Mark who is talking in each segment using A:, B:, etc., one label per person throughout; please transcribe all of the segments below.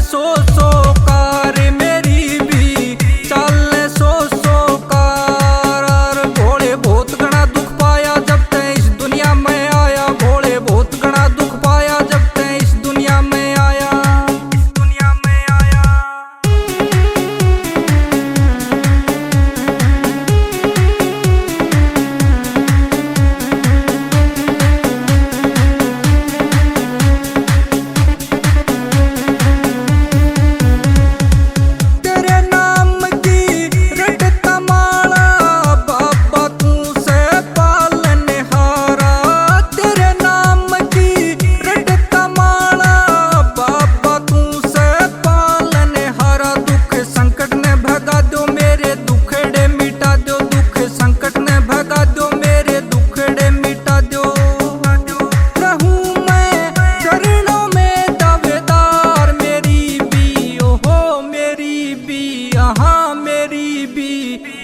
A: सो so car मेरी भी चल सो सो कार। भोले बहुत घना दुख पाया जब तै इस दुनिया में आया, भोले बहुत घना दुख पाया जब तै इस दुनिया में आया, इस दुनिया में आया।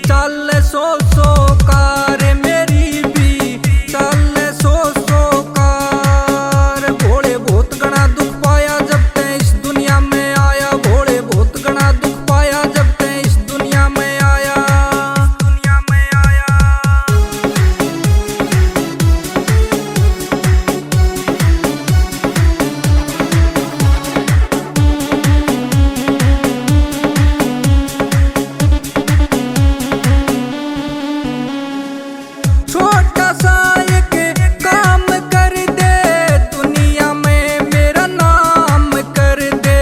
A: चल सो सो कार मेरी भी चल सो सो कार। भोले बहुत घना दुख पाया जब तै इस दुनिया में आया, भोले बहुत घना दुख पाया जब तै इस दुनिया में आया, दुनिया में आया। छोटा सा एक काम कर दे दुनिया में मेरा नाम कर दे,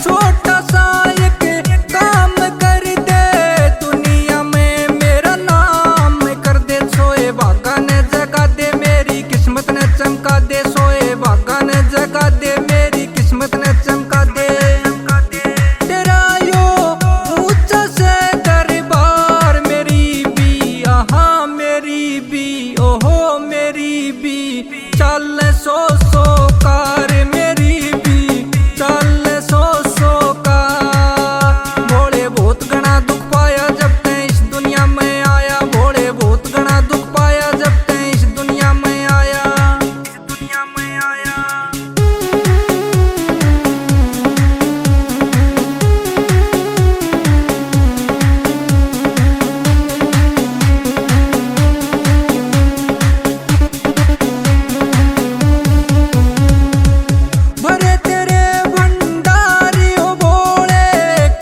A: छोटा सा एक काम कर दे दुनिया में मेरा नाम कर दे। सोए भागा ने जगा दे मेरी किस्मत ने चमका दे, सोए भागा ने जगा दे मेरी किस्मत ने चमका दे। तेरा यो ऊंचा से दरबार मेरी भी, आहा मेरी भी, ओहो मेरी भी चल सो सो कार मेरी भी चल सो सो कार। भोले बहुत घना दुख पाया जब तै इस दुनिया में आया, भोले बहुत घना दुख पाया जब तै इस दुनिया में आया, इस दुनिया में आया। भरे तेरे भंडारी हो भोले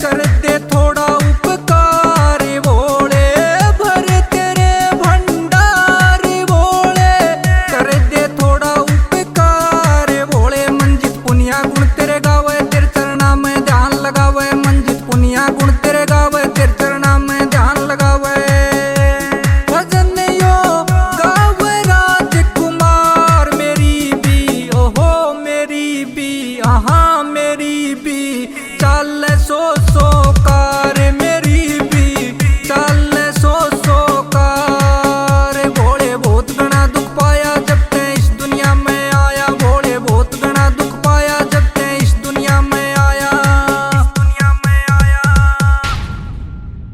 A: कर दे थोड़ा उपकार भोले, भरे तेरे भंडारी भोले कर दे थोड़ा उपकार भोले। मंजित पुनिया गुण तेरे गावे तेरे चरणा में ध्यान लगावे, मंजित पुनिया गुण तेरे गावे तेरे चरणा में ध्यान लगावे। भजन यो गावे राजकुमार मेरी भी, ओहो मेरी भी, आहा मेरी भी चल सो सो